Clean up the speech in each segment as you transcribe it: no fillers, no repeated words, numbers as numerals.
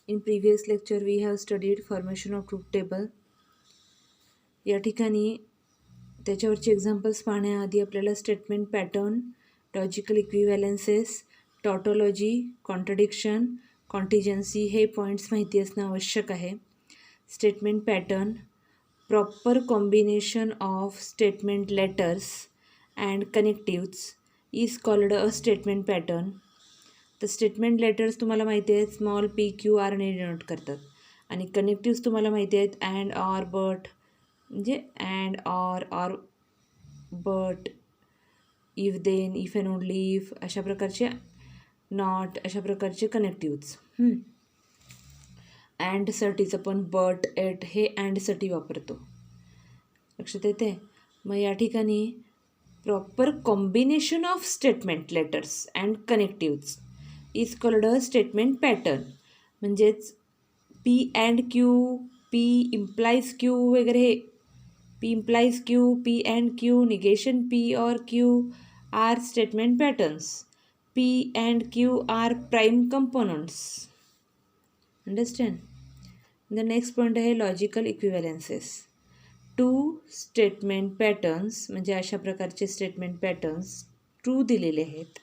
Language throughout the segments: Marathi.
In previous lecture we have studied formation of truth table. या ठिकाणी त्याच्यावरचे एक्झाम्पल्स पाहण्याआधी आपल्याला statement pattern, logical equivalences, tautology, contradiction, contingency हे पॉईंट्स माहिती असणं आवश्यक आहे. Statement pattern, proper combination of statement letters and connectives is called a statement pattern. तर स्टेटमेंट लेटर्स तुम्हाला माहिती आहेत स्मॉल पी क्यू आरने डिनोट करतात आणि कनेक्टिव्स तुम्हाला माहिती आहेत अँड, ऑर, बट म्हणजे and, or, but, if, then, if and only if अशा प्रकारचे, नॉट अशा प्रकारचे कनेक्टिव्स. अँडसाठी आपण बट, एट हे अँडसाठी वापरतो. लक्षात येते. मग या ठिकाणी proper combination of statement letters and connectives is called a statement pattern. म्हणजेच P and Q, P implies Q वगैरे हे P implies Q, P and Q, negation P और Q are statement patterns. P and Q are prime components. Understand. The next point आहे logical equivalences. Two statement patterns म्हणजे अशा प्रकारचे स्टेटमेंट पॅटर्न्स ट्रू दिलेले आहेत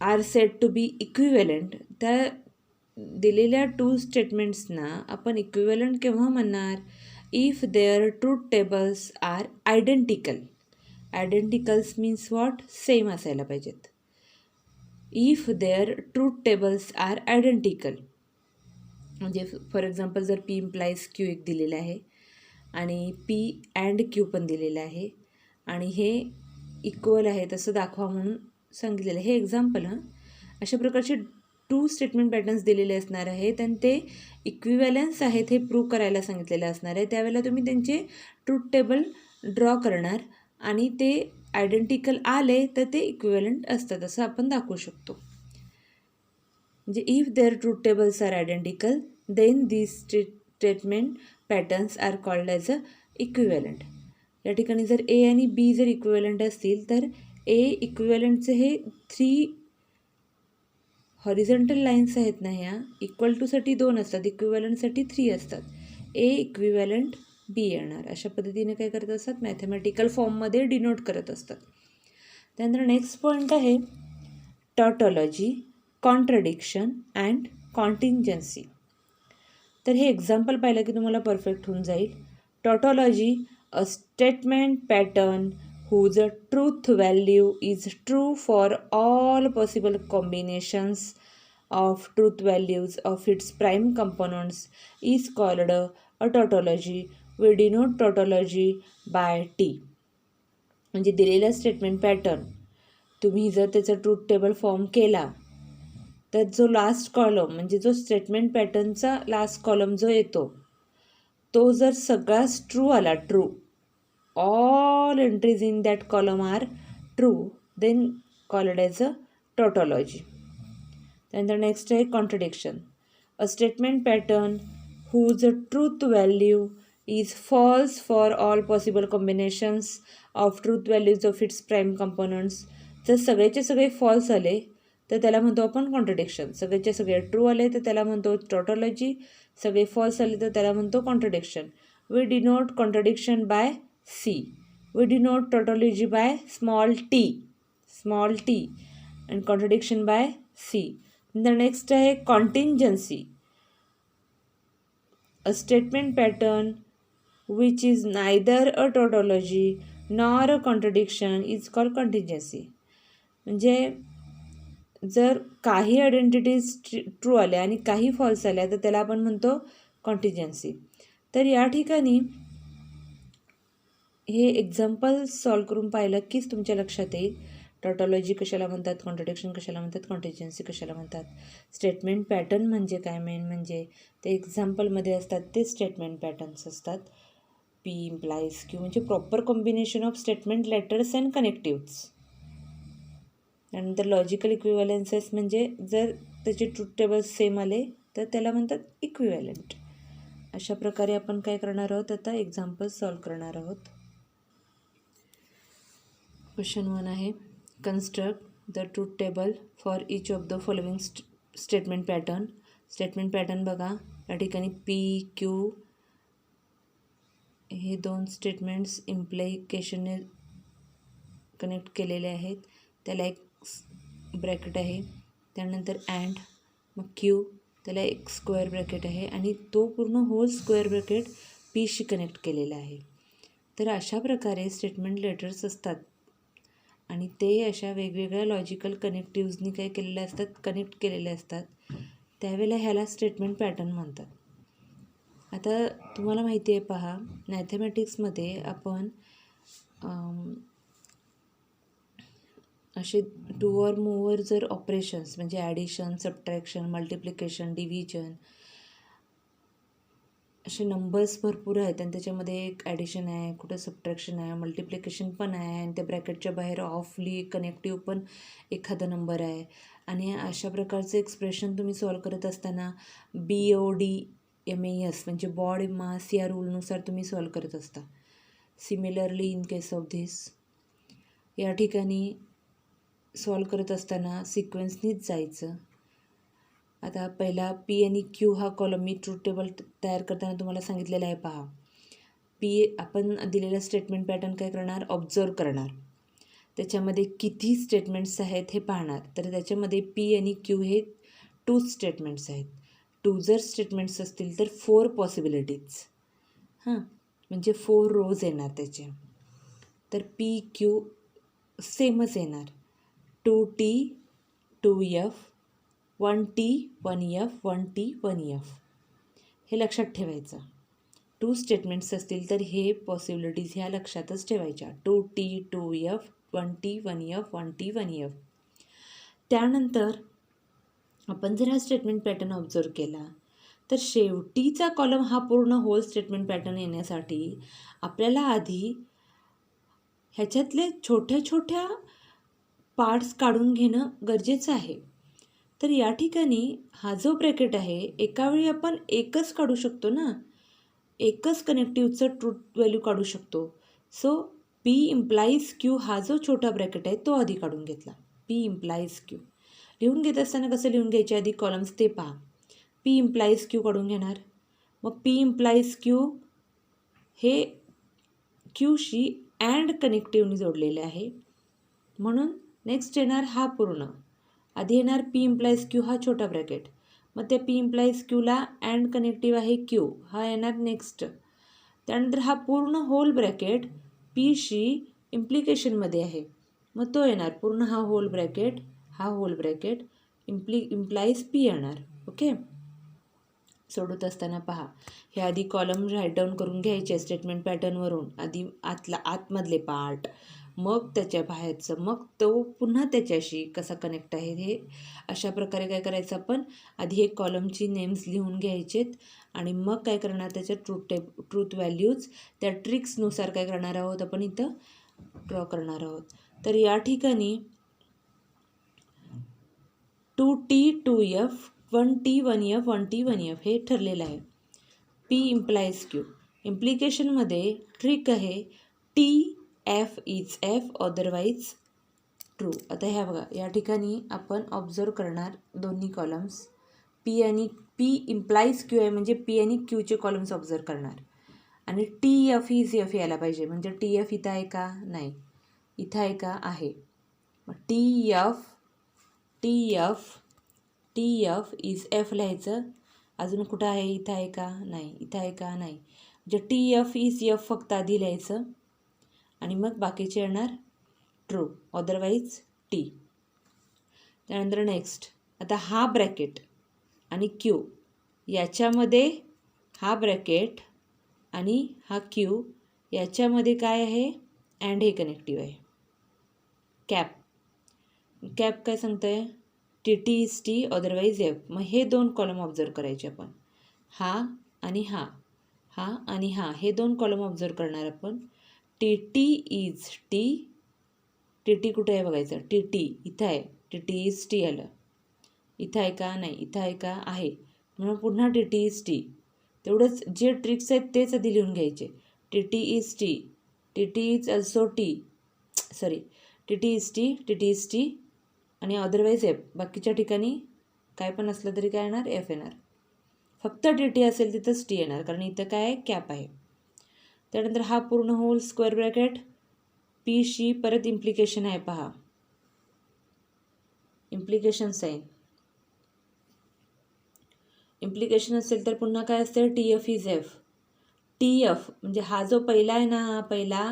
are set to be equivalent. त्या दिलेल्या टू स्टेटमेंट्सना आपण इक्विव्हॅलंट केव्हा म्हणणार? If there truth tables are identical. Identicals means what? Same असायला पाहिजेत. If there truth tables are identical म्हणजे फॉर एक्झाम्पल जर पी इम्प्लाइज क्यू एक दिलेलं आहे आणि पी अँड क्यू पण दिलेलं आहे आणि हे इक्वल आहे तसं दाखवा म्हणून सांगितलेलं आहे. हे एक्झाम्पल अशा प्रकारचे टू स्टेटमेंट पॅटर्न्स दिलेले असणार आहेत आणि ते इक्विव्हॅलन्स आहेत हे प्रूव्ह करायला सांगितलेलं असणार आहे. त्यावेळेला तुम्ही त्यांचे ट्रूथ टेबल ड्रॉ करणार आणि ते आयडेंटिकल आले तर ते इक्विव्हॅलंट असतात असं आपण दाखवू शकतो. म्हणजे if there truth tables are identical then these statement patterns are called as a equivalent. या ठिकाणी जर ए आणि बी जर इक्विव्हॅलंट असतील तर ए इक्विव्हॅलंटचे हे 3 हॉरिझॉन्टल लाईन्स आहेत ना, ह्या इक्वल टूसाठी 2 असतात, इक्विव्हॅलंटसाठी 3 असतात. ए इक्विव्हॅलंट बी येणार. अशा पद्धतीने काय करत असतात? मॅथमॅटिकल फॉर्ममध्ये डिनोट करत असतात. त्यानंतर नेक्स्ट पॉईंट आहे टॉटॉलॉजी, कॉन्ट्रडिक्शन अँड कॉन्टिंजन्सी. तर हे एक्झाम्पल पाहिलं की तुम्हाला परफेक्ट होऊन जाईल. Tautology, a statement pattern whose truth value is true for all possible combinations of truth values of its prime components is called a tautology. We denote tautology by T. म्हणजे दिलेला स्टेटमेंट पॅटर्न तुम्ही जर त्याचा ट्रूथ टेबल फॉर्म केला तर जो लास्ट कॉलम म्हणजे जो स्टेटमेंट पॅटर्नचा लास्ट कॉलम जो येतो तो जर सगळाच ट्रू आला, true, all entries in that column are true, then called as a tautology. Then the next is contradiction. A statement pattern whose truth value is false for all possible combinations of truth values of its prime components. जर सगळेचे सगळे फॉल्स आले तर त्याला म्हणतो आपण कॉन्ट्रडिक्शन. सगळेचे सगळे ट्रू आले तर त्याला म्हणतो टॉटॉलॉजी. सगळे फॉल्स आले तर त्याला म्हणतो contradiction. We denote contradiction by C. We denote tautology by small t and contradiction by C. The next is contingency. A statement pattern which is neither a tautology nor a contradiction is called contingency. म्हणजे जर काही आयडेंटिटीज ट्रू आल्या आणि काही फॉल्स आल्या तर त्याला आपण म्हणतो कॉन्टिजन्सी. तर या ठिकाणी हे एक्झाम्पल सॉल्व करून पाहिलं कीच तुमच्या लक्षात येईल टॉटॉलॉजी कशाला म्हणतात, कॉन्ट्रडिक्शन कशाला म्हणतात, कॉन्टिजन्सी कशाला म्हणतात. स्टेटमेंट पॅटर्न म्हणजे काय? मेन म्हणजे ते एक्झाम्पलमध्ये असतात ते स्टेटमेंट पॅटर्न्स असतात. पी इम्प्लाइज क्यू म्हणजे proper combination of statement letters and connectives. त्यानंतर लॉजिकल इक्विव्हॅलन्सेस म्हणजे जर त्याचे ट्रूथ टेबल्स सेम आले तर त्याला म्हणतात इक्विव्हॅलंट. अशा प्रकारे आपण काय करणार आहोत? आता एक्झाम्पल सॉल्व करणार आहोत. क्वेश्चन 1 आहे, construct the truth table for each of the following statement pattern बघा, या ठिकाणी पी क्यू हे दोन स्टेटमेंट्स इम्प्लिकेशनने कनेक्ट केलेले आहेत, त्याला एक ब्रॅकेट आहे. त्यानंतर अँड, मग क्यू, त्याला एक स्क्वेअर ब्रॅकेट आहे आणि तो पूर्ण होल स्क्वेअर ब्रॅकेट पीशी कनेक्ट केलेला आहे. तर अशा प्रकारे स्टेटमेंट लेटर्स असतात आणि ते अशा वेगवेगळ्या लॉजिकल कनेक्टिव्हजनी काय केलेले असतात, कनेक्ट केलेले असतात. त्यावेळेला ह्याला स्टेटमेंट पॅटर्न म्हणतात. आता तुम्हाला माहिती आहे पहा, मॅथमॅटिक्समध्ये आपण असे 2 or more जर ऑपरेशन्स म्हणजे ॲडिशन, सबट्रॅक्शन, मल्टिप्लिकेशन, डिव्हिजन असे नंबर्स भरपूर आहेत आणि त्याच्यामध्ये एक ॲडिशन आहे, कुठं सबट्रॅक्शन आहे, मल्टिप्लिकेशन पण आहे आणि त्या ब्रॅकेटच्या बाहेर ऑफली कनेक्टिव्ह पण एखादा नंबर आहे. आणि अशा प्रकारचं एक्सप्रेशन तुम्ही सॉल्व करत असताना BODMAS म्हणजे बॉड मास या रूलनुसार तुम्ही सॉल्व करत असता. Similarly in case of this, या ठिकाणी सॉल्व करत असताना सिक्वेन्सनीच जायचं. आता पहिला पी आणि क्यू हा कॉलम मी ट्रूथ टेबल तयार करताना तुम्हाला सांगितलेला आहे पहा. पी आपण दिलेला स्टेटमेंट पॅटर्न काय करणार, ऑब्झर्व करणार, त्याच्यामध्ये किती स्टेटमेंट्स आहेत हे पाहणार. तर त्याच्यामध्ये पी आणि क्यू हे 2 स्टेटमेंट्स आहेत. 2 जर स्टेटमेंट्स असतील तर 4 पॉसिबिलिटीज, म्हणजे 4 रोज येणार त्याचे. तर पी क्यू सेमच येणार, 2T 2F 1T 1F 1T 1F. हे लक्षात ठेवायचं. 2 स्टेटमेंट्स असतील तर हे पॉसिबिलिटीज ह्या लक्षातच ठेवायच्या, 2T 2F 1T 1F 1T 1F. त्यानंतर आपण जर हा स्टेटमेंट पॅटर्न ऑब्झर्व केला तर शेवटीचा कॉलम हा पूर्ण होल स्टेटमेंट पॅटर्न येण्यासाठी आपल्याला आधी ह्याच्यातले छोट्या छोट्या पार्ट्स काढून घेणं गरजेचं आहे. तर या ठिकाणी हा जो ब्रॅकेट आहे एका वेळी आपण एकच काढू शकतो ना, एकच कनेक्टिव्हचं ट्रूथ व्हॅल्यू काढू शकतो. सो पी इम्प्लाईज क्यू हा जो छोटा ब्रॅकेट आहे तो आधी काढून घेतला. पी इम्प्लाईज क्यू लिहून घेत असताना कसं लिहून घ्यायचे आधी कॉलम्स ते पहा. पी इम्प्लाईज क्यू काढून घेणार, मग पी इम्प्लाईज क्यू हे क्यूशी अँड कनेक्टिव्हनी जोडलेले आहे म्हणून नेक्स्ट येणार हा पूर्ण. आधी येणार पी इम्प्लाईज क्यू हा छोटा ब्रॅकेट, मग त्या पी इम्प्लाईज क्यूला अँड कनेक्टिव्ह आहे क्यू हा येणार नेक्स्ट. त्यानंतर हा पूर्ण होल ब्रॅकेट पीशी इम्प्लिकेशनमध्ये आहे मग तो येणार पूर्ण हा होल ब्रॅकेट इम्प्लाईज पी येणार. ओके, सोडत असताना पहा हे आधी कॉलम राईट डाऊन करून घ्यायचे स्टेटमेंट पॅटर्नवरून. आधी आतमधले पार्ट, मग त्याच्या बाहेरचं, मग तो पुन्हा त्याच्याशी कसा कनेक्ट आहे हे. अशा प्रकारे काय करायचं आपण आधी हे कॉलमची नेम्स लिहून घ्यायचेत आणि मग काय करणार त्याच्या ट्रूथ व्हॅल्यूज त्या ट्रिक्सनुसार काय करणार आहोत आपण इथं ड्रॉ करणार आहोत. तर या ठिकाणी 2T 2F 1T 1F 1T 1F हे ठरलेलं आहे. पी इम्प्लाईज क्यू इम्प्लिकेशनमध्ये ट्रिक आहे TF is F otherwise true. आता ह्या बघा या ठिकाणी आपण ऑब्झर्व करणार दोन्ही कॉलम्स पी आणि पी इम्प्लाईज क्यू आहे म्हणजे पी आणि क्यूचे कॉलम्स ऑब्झर्व करणार आणि TF इज F यायला पाहिजे म्हणजे TF इथं आहे का, नाही, इथं आहे का, आहे. मग TF इज F लिहायचं. अजून कुठं आहे, इथं आहे का, नाही, इथं आहे का, नाही, म्हणजे TF इज F फक्त आधी लिहायचं आणि मग बाकीचे येणार ट्रू अदरवाईज टी. त्यानंतर नेक्स्ट आता हा ब्रॅकेट आणि क्यू याच्यामध्ये हा ब्रॅकेट आणि हा क्यू याच्यामध्ये काय आहे अँड हे कनेक्टिव्ह आहे. कॅप काय सांगतं आहे TT is T otherwise F. मग हे 2 कॉलम ऑब्झर्व करायचे आपण, हा आणि हा हे 2 कॉलम ऑब्झर्व करणार आपण. TT इज T, TT कुठे आहे बघायचं, TT इथं आहे, TT इज T आलं, इथं आहे का, नाही, इथं आहे का, आहे, म्हणून पुन्हा TT इज T. तेवढंच जे ट्रिक्स आहेत तेच आधी लिहून घ्यायचे. TT is T, TT is also T, TT is T आणि अदरवाईज F. बाकीच्या ठिकाणी काय पण असलं तरी काय येणार, एफ येणार. फक्त टी टी असेल तिथंच टी येणार, कारण इथं काय आहे, कॅप आहे. त्यानंतर हा पूर्ण होल स्क्वेअर ब्रॅकेट पी शी परत इम्प्लिकेशन आहे पहा, इम्प्लिकेशन साईन. इम्प्लिकेशन असेल तर पुन्हा काय असते, T F is F. T F म्हणजे हा जो पहिला आहे ना, हा पहिला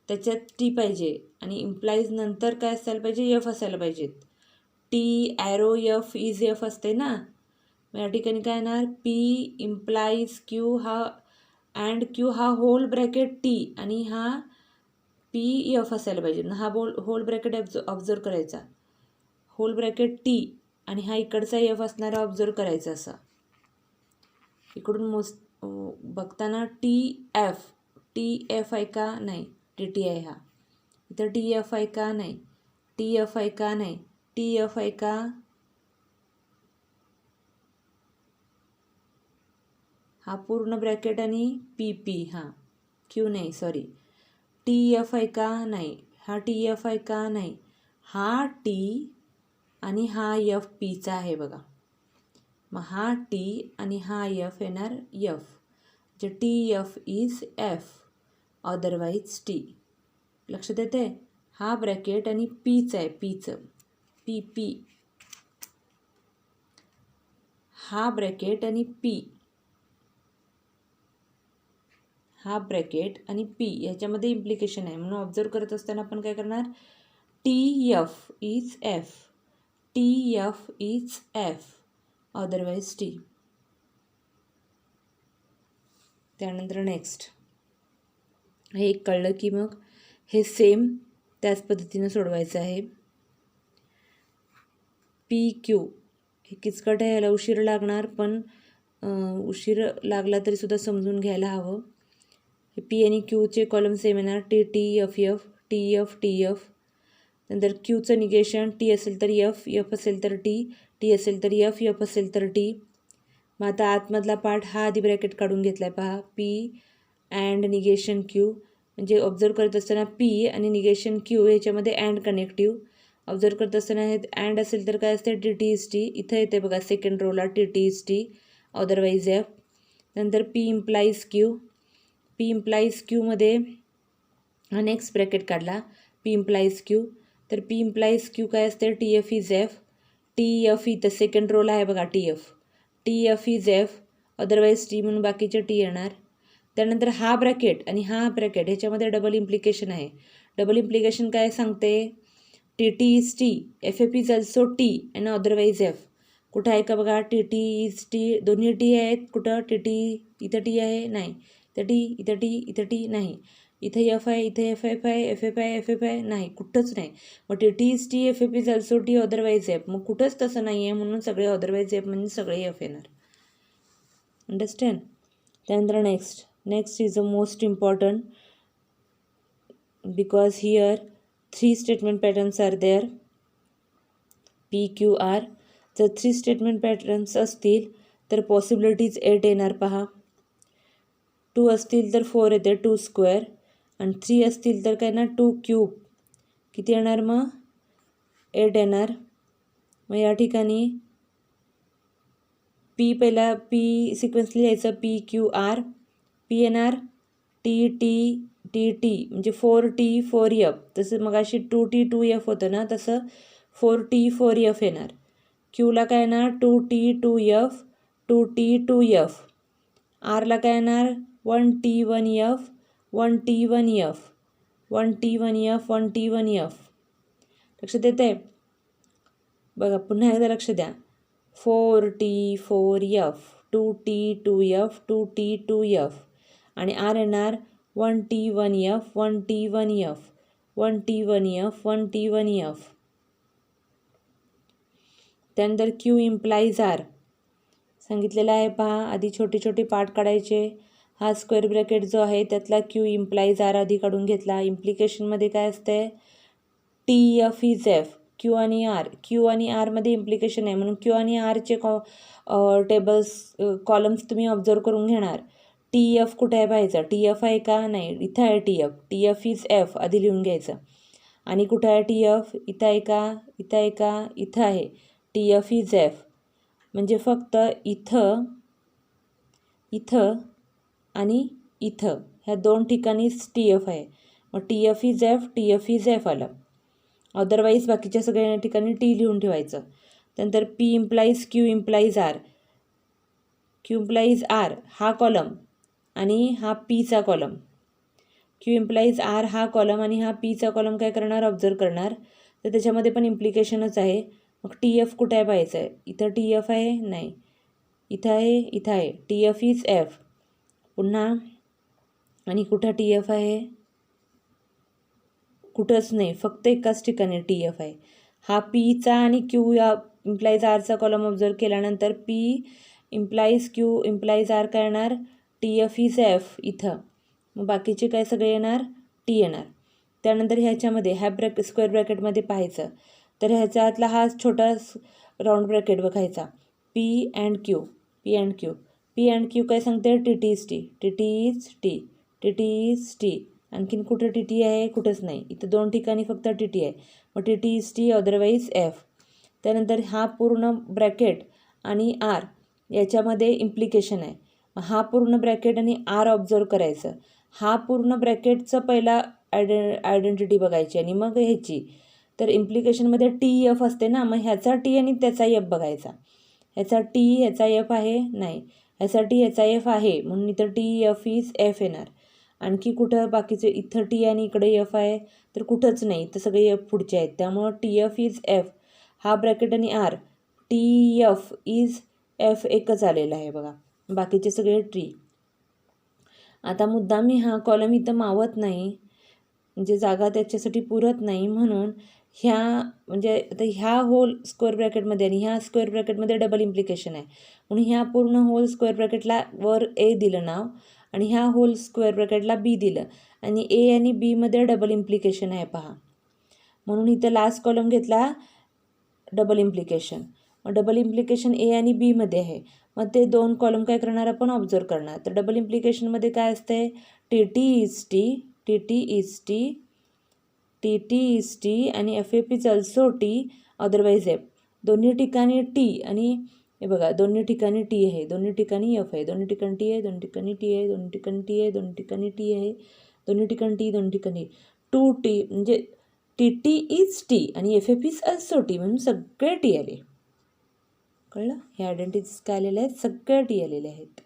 त्याच्यात टी पाहिजे आणि इम्प्लाईज नंतर काय असायला पाहिजे, एफ असायला पाहिजेत. T arrow F is F असते ना, मग या ठिकाणी काय येणार, पी इम्प्लाईज क्यू हा अँड क्यू हा होल ब्रॅकेट टी आणि हा पी एफ असायला पाहिजे. हा होल ब्रॅकेट ऑब्झर्व करायचा, होल ब्रॅकेट टी आणि हा इकडचा एफ असणारा ऑब्झर्व करायचा. असा इकडून बघताना टी एफ आहे का, नाही, टी टी आहे. हा इथं टी एफ आहे का, नाही, टी एफ आहे का, नाही, टी एफ आहे का, हा पूर्ण ब्रॅकेट आणि पी पी, हां क्यू नाही, सॉरी, टी एफ आहे का, नाही, हा टी एफ आहे का, नाही, हा टी आणि हा एफ पीचा आहे बघा. मग हा टी आणि हा एफ येणार एफ, जे T F is F otherwise T. लक्षात येते, हा ब्रॅकेट आणि पीचं आहे, पीचं पी पी, हा ब्रॅकेट आणि पी, हा ब्रॅकेट आणि पी याच्यामध्ये इम्प्लिकेशन आहे. म्हणून ऑब्झर्व करत असताना आपण काय करणार, T F is F, T F is F otherwise T. त्यानंतर नेक्स्ट हे एक कळलं की मग हे सेम त्याच पद्धतीनं सोडवायचं आहे. पी क्यू हे किचकट आहे, याला उशीर लागणार, पण उशीर लागला तरीसुद्धा समजून घ्यायला हवं. हे पी आणि क्यूचे कॉलम सेम येणार, T T F F, T F T F. नंतर क्यूचं निगेशन, टी असेल तर एफ, एफ असेल तर टी, टी असेल तर एफ, एफ असेल तर टी. मग आता आतमधला पार्ट हा आधी ब्रॅकेट काढून घेतला आहे पहा, पी अँड निगेशन क्यू. म्हणजे ऑब्झर्व करत असताना पी आणि निगेशन क्यू याच्यामध्ये अँड कनेक्टिव्ह. ऑब्झर्व करत असताना हे अँड असेल तर काय असते, टी टी इज टी. इथं येते बघा सेकंड रोला T T is T otherwise F. नंतर P implies Q, P implies क्यूमध्ये हा नेक्स्ट ब्रॅकेट काढला, पी इम्प्लाईज क्यू. तर पी इम्प्लाईज क्यू काय असते, T F is F, T F इथं सेकंड रोला आहे बघा, T F, T F is F otherwise T म्हणून बाकीचे टी येणार. त्यानंतर हा ब्रॅकेट आणि हा ब्रॅकेट ह्याच्यामध्ये डबल इम्प्लिकेशन आहे. डबल इम्प्लिकेशन काय सांगते, T T is T, F F is also T and otherwise F. कुठं आहे का बघा, टी टी इज टी, दोन्ही टी आहेत. कुठं टी टी, इथं टी आहे, नाही, इथं टी, इथं टी, इथं टी नाही, इथं एफ आहे, इथं एफ एफ आहे, एफ एफ आहे, एफ एफ आहे, नाही, कुठंच नाही. मग T T is T, F F is also T otherwise F, मग कुठंच तसं नाही आहे, म्हणून सगळे अदरवाईज एफ म्हणजे सगळे एफ येणार. अंडरस्टँड. त्यानंतर next is the most important, because here 3 statement patterns are there, P Q R. जर 3 स्टेटमेंट पॅटर्न्स असतील तर पॉसिबिलिटीज 8 येणार पहा. 2 असतील तर 4 येते, 2 स्क्वेअर. आणि 3 असतील तर काय ना 2 क्यूब, किती येणार मग 8 येणार. मग या ठिकाणी पी पहिला पी सिक्वेन्स लिहायचं, पी क्यू आर. पी येणार टी टी टी टी म्हणजे 4T 4F. तसं मग अशी 2T 2F होतं ना, तसं 4T 4F येणार. क्यूला काय येणार 2T 2F 2T 2F. आरला काय येणार 1T 1F 1T 1F 1T 1F 1T 1F. लक्षात येत आहे बघा, पुन्हा एकदा लक्ष द्या. 4T 4F 2T 2F 2T 2F आणि आर येणार 1T 1F 1T 1F 1T 1F 1T 1F. त्यानंतर क्यू इम्प्लाईज आर सांगितलेला आहे पहा. आधी छोटे छोटे पार्ट काढायचे. हा स्क्वेअर ब्रॅकेट जो आहे त्यातला क्यू इम्प्लाईज आर आधी काढून घेतला. इम्प्लिकेशनमध्ये काय असते, T F is F, Q आणि आर. क्यू आणि आरमध्ये इम्प्लिकेशन आहे म्हणून क्यू आणि आरचे टेबल्स कॉलम्स तुम्ही ऑब्झर्व करून घेणार. टी एफ कुठे आहे पाहायचं, टी एफ आहे का, नाही, इथं आहे T F. T F is F आधी लिहून घ्यायचं. आणि कुठं आहे टी एफ, इथं आहे का, इथं आहे का, इथं आहे. T F is F. म्हणजे फक्त इथं आणि इथं ह्या दोन ठिकाणीच टी एफ आहे. मग T F is F, T F is F आलं. अदरवाईज बाकीच्या सगळ्या ठिकाणी टी लिहून ठेवायचं. त्यानंतर P implies Q implies R, Q implies R हा कॉलम आणि हा पीचा कॉलम, क्यू इम्प्लाईज आर हा कॉलम आणि हा पीचा कॉलम काय करणार, ऑब्झर्व करणार. तर त्याच्यामध्ये पण इम्प्लिकेशनच आहे. मग टी एफ कुठे आहे पाहायचं आहे. इथं टी एफ आहे, नाही इथं आहे, इथं आहे. T F is F. पुन्हा आणि कुठं टी एफ आहे, कुठंच नाही, फक्त एकाच ठिकाणी टी एफ आहे. हा पीचा आणि क्यू या इम्प्लाईज आरचा कॉलम ऑब्झर्व केल्यानंतर P implies Q implies R काय येणार, टी एफ इज एफ इथं. मग बाकीचे काय सगळे येणार, टी येणार. त्यानंतर ह्याच्यामध्ये ह्या स्क्वेअर ब्रॅकेटमध्ये पाहायचं तर ह्याच्यातला हा छोटा राऊंड ब्रॅकेट बघायचा. P and Q, P and Q, P and Q काय सांगते, T T is T, T T is T, T T is T. आणखीन कुठं टी टी आहे, कुठंच नाही. इथं दोन ठिकाणी फक्त टी टी आहे. मग T T is T, otherwise F. त्यानंतर हा पूर्ण ब्रॅकेट आणि आर याच्यामध्ये इम्प्लिकेशन आहे. हा पूर्ण ब्रॅकेट आणि आर ऑब्झर्व करायचं. हा पूर्ण ब्रॅकेटचं पहिला आयडेंटिटी बघायची आणि मग ह्याची. तर इम्प्लिकेशनमध्ये टी एफ असते ना, मग ह्याचा टी आणि त्याचा एफ बघायचा. ह्याचा टी ह्याचा एफ आहे, नाही ह्याचा टी ह्याचा एफ आहे, म्हणून इथं टी एफ इज एफ येणार. आणखी कुठं बाकीचे इथं टी आणि इकडे एफ आहे तर कुठंच नाही, तर सगळे एफ पुढचे आहेत. त्यामुळं टी एफ इज एफ, हा ब्रॅकेट आणि R, T F is F एकच आलेला आहे बघा, बाकीचे सगळे टी. आता मुद्दाम मी हा कॉलम इथं मावत नाही, म्हणजे जागा त्याच्यासाठी पुरत नाही, म्हणून ह्या म्हणजे आता ह्या होल स्क्वेअर ब्रॅकेटमध्ये आणि ह्या स्क्वेअर ब्रॅकेटमध्ये डबल इम्प्लिकेशन आहे, म्हणून ह्या पूर्ण होल स्क्वेअर ब्रॅकेटला वर ए दिलं नाव आणि ह्या होल स्क्वेअर ब्रॅकेटला बी दिलं आणि ए आणि बीमध्ये डबल इम्प्लिकेशन आहे पहा, म्हणून इथं लास्ट कॉलम घेतला डबल इम्प्लिकेशन. मग डबल इम्प्लिकेशन ए आणि बीमध्ये आहे, मग ते दोन कॉलम काय करणार आपण, ऑब्झर्व करणार. तर डबल इम्प्लिकेशनमध्ये काय असते, T T is T, T T is T, T T is T आणि F F is also T, otherwise F. दोन्ही ठिकाणी टी आणि हे बघा दोन्ही ठिकाणी टी आहे, दोन्ही ठिकाणी एफ आहे, दोन्ही ठिकाणी टी आहे, दोन्ही ठिकाणी टी आहे, दोन्ही ठिकाणी टी आहे, दोन्ही ठिकाणी टी आहे, दोन्ही ठिकाणी टी, दोन्ही ठिकाणी टू टी, म्हणजे टी टी इज टी आणि F F is also T, म्हणून सगळे टी आले. कळलं, हे आयडेंटिटीज काय आलेले आहेत, सगळे टी आलेले आहेत.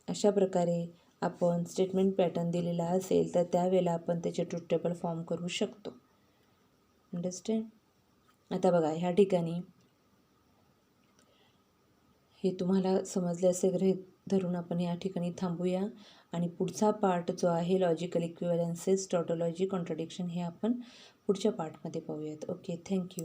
अशा प्रकारे आपण स्टेटमेंट पॅटर्न दिलेला असेल तर त्यावेळेला आपण त्याचे ट्रूथ टेबल फॉर्म करू शकतो. अंडरस्टँड. आता बघा ह्या ठिकाणी हे तुम्हाला समजले असे गृहीत धरून आपण या ठिकाणी थांबूया आणि पुढचा पार्ट जो आहे लॉजिकल इक्विव्हॅलन्सेस, टॉटोलॉजी, कॉन्ट्रडिक्शन हे आपण पुढच्या पार्टमध्ये पाहूयात. Okay, thank you.